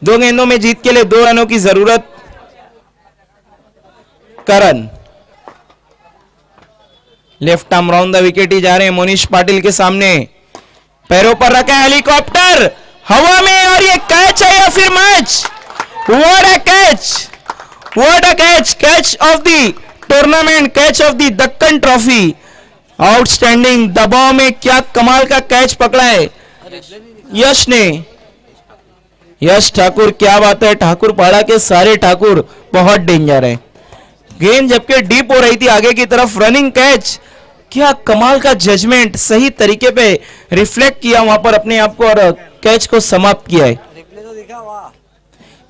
Speaker 1: 2 गेंदों में जीत के लिए 2 रनों की जरूरत। Karan left arm round the wicket ही जा रहे हैं मोनिश पाटिल के सामने, पैरों पर रखा है हेलीकॉप्टर हवा में, और ये कैच है या फिर match? What a catch, what a catch, catch of the tournament, catch of the Deccan trophy. Outstanding, दबाव में क्या कमाल का कैच पकड़ा है यश ने। यश ठाकुर, क्या बात है, ठाकुरपाड़ा के सारे ठाकुर बहुत डेंजर है। गेंद जबकि डीप हो रही थी आगे की तरफ, रनिंग कैच, क्या कमाल का जजमेंट, सही तरीके पे रिफ्लेक्ट किया वहां पर अपने आप को और कैच को समाप्त किया है।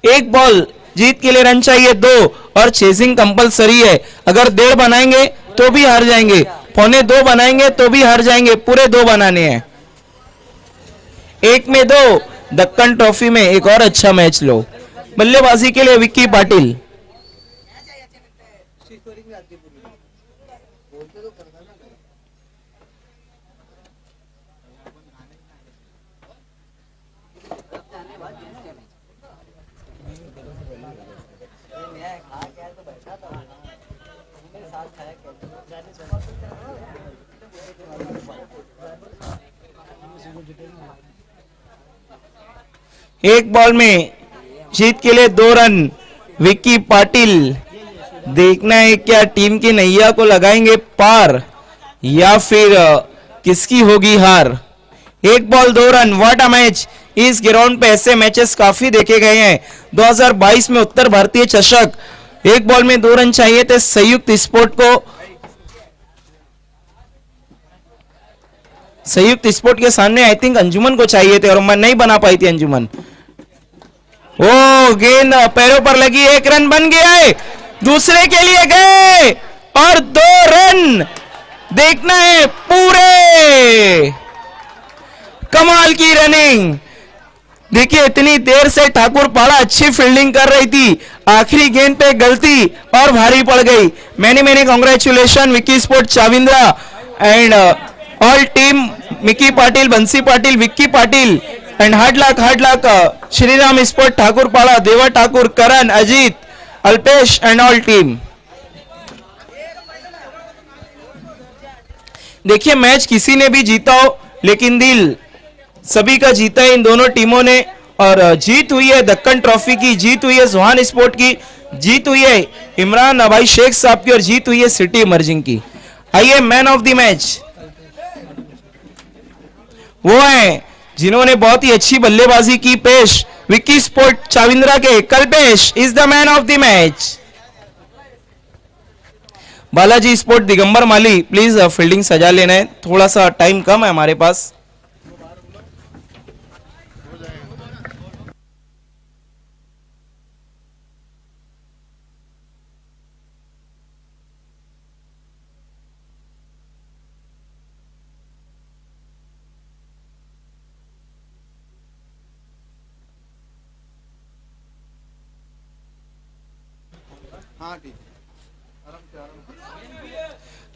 Speaker 1: 1 बॉल, जीत के लिए रन चाहिए 2 और चेजिंग कंपलसरी है। अगर 1.5 बनाएंगे तो भी हार जाएंगे, 1.25 बनाएंगे तो भी हार जाएंगे, पूरे 2 बनाने हैं। 1 में 2, दक्कन ट्रॉफी में एक और अच्छा मैच लो। बल्लेबाजी के लिए विक्की पाटिल, एक बॉल में जीत के लिए 2 रन। विक्की पाटिल देखना है क्या टीम की नैया को लगाएंगे पार या फिर किसकी होगी हार। एक ball 2 run, what a match. इस ग्राउंड पे ऐसे मैचेस काफी देखे गए हैं। 2022 में उत्तर भारतीय चषक, एक बॉल में 2 रन चाहिए थे संयुक्त स्पोर्ट को। संयुक्त स्पोर्ट के सामने आई थिंक अंजुमन को चाहिए थे और नहीं बना पाई थी अंजुमन। ओ गेंद पैरों पर लगी, 1 रन बन गया है, दूसरे के लिए गए और 2 रन। देखना है पूरे, कमाल की रनिंग। देखिए इतनी देर से ठाकुर पाड़ा अच्छी फील्डिंग कर रही थी, आखिरी गेंद पे गलती और भारी पड़ गई। Many congratulation Vicky sport Chavindra and all team, Mikki Patil, Bansi Patil, Vicky Patil and hard luck Shriram sport Thakur Pada, Deva Thakur, Karan, Ajit, Alpesh and all team. देखिए मैच किसी ने भी जीता हो लेकिन दिल सभी का जीता है इन दोनों टीमों ने। और जीत हुई है दक्कन ट्रॉफी की, जीत हुई है सुहान स्पोर्ट की, जीत हुई है इमरान भाई शेख साहब की और जीत हुई है सिटी इमर्जिंग की। आइए मैन ऑफ द मैच वो है जिन्होंने बहुत ही अच्छी बल्लेबाजी की पेश, विक्की स्पोर्ट चाविंद्रा के Kalpesh is the man of the match. Balaji sport Digambar Mali, please fielding सजा लेना है, थोड़ा सा टाइम कम है हमारे पास।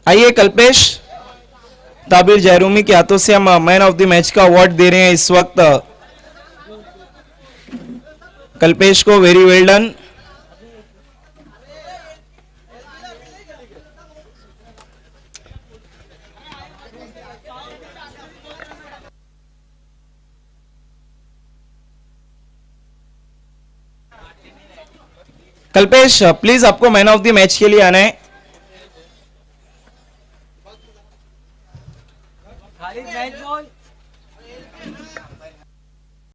Speaker 1: आइए कल्पेश, ताबिर जयरूमी के हाथों से हम मैन ऑफ द मैच का अवार्ड दे रहे हैं इस वक्त कल्पेश को। Very well done. Kalpesh please आपको मैन ऑफ द मैच के लिए आना है।